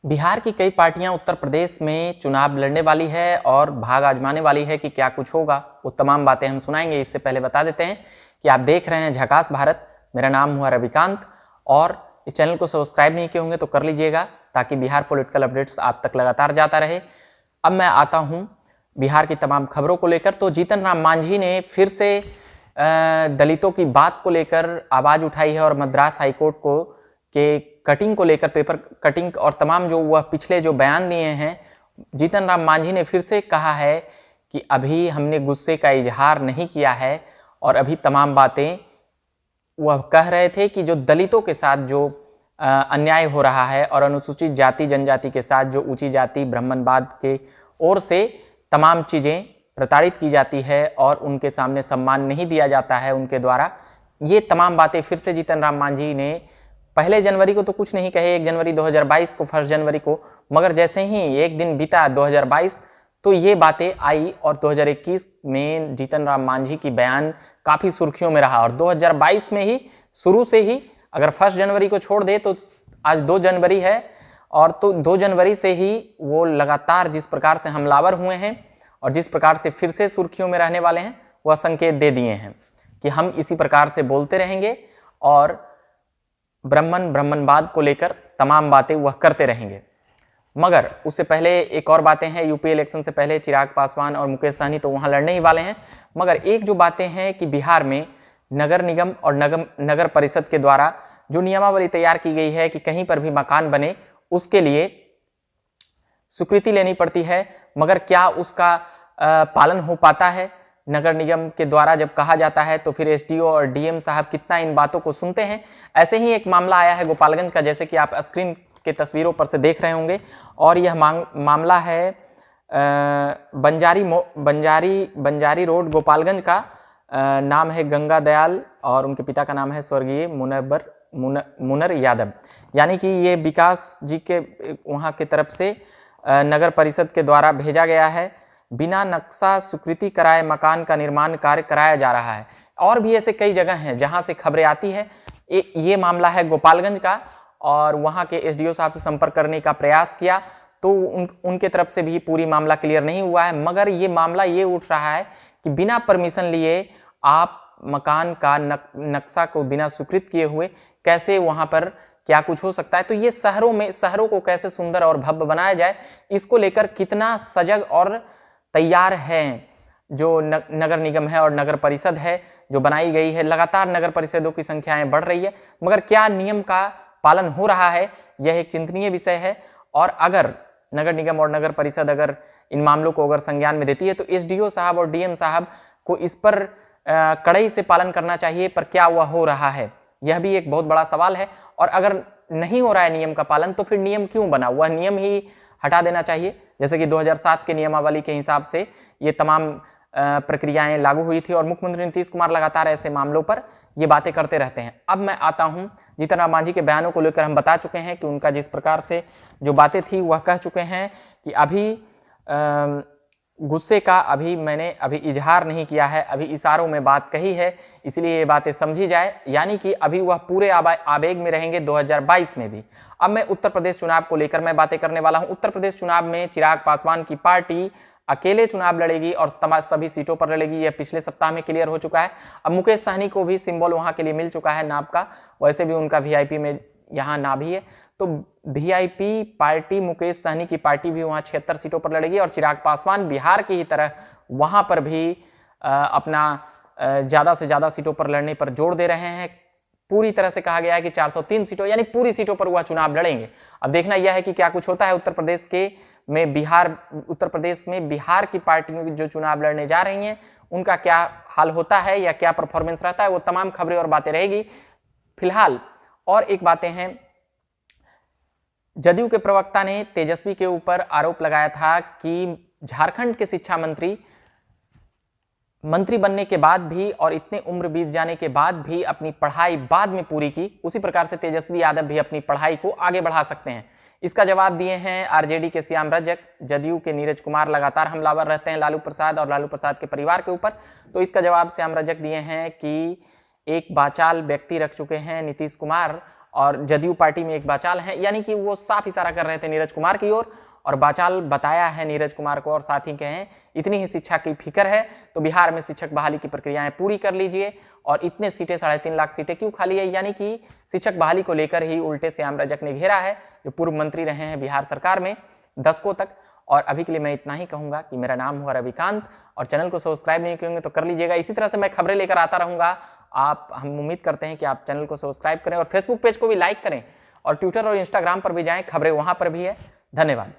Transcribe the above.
बिहार की कई पार्टियां उत्तर प्रदेश में चुनाव लड़ने वाली है और भाग आजमाने वाली है कि क्या कुछ होगा, वो तमाम बातें हम सुनाएंगे। इससे पहले बता देते हैं कि आप देख रहे हैं झकास भारत। मेरा नाम हुआ रविकांत और इस चैनल को सब्सक्राइब नहीं किए होंगे तो कर लीजिएगा ताकि बिहार पॉलिटिकल अपडेट्स आप तक लगातार जाता रहे। अब मैं आता हूँ बिहार की तमाम खबरों को लेकर। तो जीतन राम मांझी ने फिर से दलितों की बात को लेकर आवाज उठाई है और मद्रास हाईकोर्ट को के कटिंग को लेकर, पेपर कटिंग और तमाम जो वह पिछले जो बयान दिए हैं, जीतन राम मांझी ने फिर से कहा है कि अभी हमने गुस्से का इजहार नहीं किया है और अभी तमाम बातें वह कह रहे थे कि जो दलितों के साथ जो अन्याय हो रहा है और अनुसूचित जाति जनजाति के साथ जो ऊंची जाति ब्राह्मणवाद के ओर से तमाम चीज़ें प्रताड़ित की जाती है और उनके सामने सम्मान नहीं दिया जाता है उनके द्वारा, ये तमाम बातें फिर से जीतन राम मांझी ने पहले जनवरी को तो कुछ नहीं कहे, 1 जनवरी 2022 को, 1 जनवरी को, मगर जैसे ही एक दिन बीता 2022 तो ये बातें आई और 2021 में जीतन राम मांझी की बयान काफ़ी सुर्खियों में रहा। और 2022 में ही शुरू से ही, अगर 1 जनवरी को छोड़ दे तो आज 2 जनवरी है, और तो 2 जनवरी से ही वो लगातार जिस प्रकार से हमलावर हुए हैं और जिस प्रकार से फिर से सुर्खियों में रहने वाले हैं, वह संकेत दे दिए हैं कि हम इसी प्रकार से बोलते रहेंगे और ब्राह्मणवाद को लेकर तमाम बातें वह करते रहेंगे। मगर उससे पहले एक और बातें हैं। यूपी इलेक्शन से पहले चिराग पासवान और मुकेश सहनी तो वहां लड़ने ही वाले हैं, मगर एक जो बातें हैं कि बिहार में नगर निगम और नगर परिषद के द्वारा जो नियमावली तैयार की गई है कि कहीं पर भी मकान बने उसके लिए स्वीकृति लेनी पड़ती है, मगर क्या उसका पालन हो पाता है? नगर निगम के द्वारा जब कहा जाता है तो फिर एसडीओ और डीएम साहब कितना इन बातों को सुनते हैं। ऐसे ही एक मामला आया है गोपालगंज का, जैसे कि आप स्क्रीन के तस्वीरों पर से देख रहे होंगे, और यह मामला है बंजारी रोड गोपालगंज का। नाम है गंगा दयाल और उनके पिता का नाम है स्वर्गीय मुनर यादव। यानी कि ये विकास जी के वहाँ की तरफ से नगर परिषद के द्वारा भेजा गया है, बिना नक्शा स्वीकृति कराए मकान का निर्माण कार्य कराया जा रहा है। और भी ऐसे कई जगह हैं जहां से खबरें आती है। ये मामला है गोपालगंज का और वहां के एसडीओ साहब से संपर्क करने का प्रयास किया तो उनके तरफ से भी पूरी मामला क्लियर नहीं हुआ है। मगर ये मामला ये उठ रहा है कि बिना परमिशन लिए आप मकान का नक्शा को बिना स्वीकृत किए हुए कैसे वहां पर क्या कुछ हो सकता है। तो ये शहरों को कैसे सुंदर और भव्य बनाया जाए, इसको लेकर कितना सजग और तैयार है जो नगर निगम है और नगर परिषद है जो बनाई गई है। लगातार नगर परिषदों की संख्याएं बढ़ रही है, मगर क्या नियम का पालन हो रहा है, यह एक चिंतनीय विषय है। और अगर नगर निगम और नगर परिषद अगर इन मामलों को अगर संज्ञान में देती है तो एसडीओ साहब और डीएम साहब को इस पर कड़ाई से पालन करना चाहिए, पर क्या वह हो रहा है, यह भी एक बहुत बड़ा सवाल है। और अगर नहीं हो रहा है नियम का पालन तो फिर नियम क्यों बना, वह नियम ही हटा देना चाहिए। जैसे कि 2007 के नियमावली के हिसाब से ये तमाम प्रक्रियाएं लागू हुई थी और मुख्यमंत्री नीतीश कुमार लगातार ऐसे मामलों पर ये बातें करते रहते हैं। अब मैं आता हूं जीतन राम मांझी के बयानों को लेकर। हम बता चुके हैं कि उनका जिस प्रकार से जो बातें थी वह कह चुके हैं कि अभी गुस्से का मैंने इजहार नहीं किया है, अभी इशारों में बात कही है, इसलिए ये बातें समझी जाए। यानी कि अभी वह पूरे आवेग में रहेंगे 2022 में भी। अब मैं उत्तर प्रदेश चुनाव को लेकर मैं बातें करने वाला हूं। उत्तर प्रदेश चुनाव में चिराग पासवान की पार्टी अकेले चुनाव लड़ेगी और सभी सीटों पर लड़ेगी, यह पिछले सप्ताह में क्लियर हो चुका है। अब मुकेश सहनी को भी सिंबल वहां के लिए मिल चुका है नाब का, वैसे भी उनका वीआईपी में यहाँ नाभ ही है, तो वीआईपी पार्टी मुकेश सहनी की पार्टी भी वहां 76 सीटों पर लड़ेगी। और चिराग पासवान बिहार की ही तरह वहां पर भी अपना ज्यादा से ज्यादा सीटों पर लड़ने पर जोर दे रहे हैं। पूरी तरह से कहा गया है कि 403 सीटों यानी पूरी सीटों पर वह चुनाव लड़ेंगे। अब देखना यह है कि क्या कुछ होता है उत्तर प्रदेश में बिहार की पार्टियों जो चुनाव लड़ने जा रही हैं उनका क्या हाल होता है या क्या परफॉर्मेंस रहता है, वो तमाम खबरें और बातें रहेगी। फिलहाल और एक बातें हैं, जदयू के प्रवक्ता ने तेजस्वी के ऊपर आरोप लगाया था कि झारखंड के शिक्षा मंत्री बनने के बाद भी और इतने उम्र बीत जाने के बाद भी अपनी पढ़ाई बाद में पूरी की, उसी प्रकार से तेजस्वी यादव भी अपनी पढ़ाई को आगे बढ़ा सकते हैं। इसका जवाब दिए हैं आरजेडी के श्याम रजक। जदयू के नीरज कुमार लगातार हमलावर रहते हैं लालू प्रसाद और लालू प्रसाद के परिवार के ऊपर, तो इसका जवाब श्याम रजक दिए हैं कि एक बाचाल व्यक्ति रख चुके हैं नीतीश कुमार और जदयू पार्टी में एक बाचाल हैं, यानी कि वो साफ इशारा कर रहे थे नीरज कुमार की ओर, और बाचाल बताया है नीरज कुमार को, और साथ ही कहे इतनी ही शिक्षा की फिक्र है तो बिहार में शिक्षक बहाली की प्रक्रियाएं पूरी कर लीजिए, और इतने सीटें 3.5 लाख सीटें क्यों खाली है, यानी कि शिक्षक बहाली को लेकर ही उल्टे श्याम रजक ने घेरा है, जो पूर्व मंत्री रहे हैं बिहार सरकार में दशकों तक। और अभी के लिए मैं इतना ही कहूंगा कि मेरा नाम हुआ रविकांत, और चैनल को सब्सक्राइब नहीं किए तो कर लीजिएगा। इसी तरह से मैं खबरें लेकर आता रहूंगा। हम उम्मीद करते हैं कि आप चैनल को सब्सक्राइब करें और फेसबुक पेज को भी लाइक करें, और ट्विटर और इंस्टाग्राम पर भी जाएं, खबरें वहां पर भी है। धन्यवाद।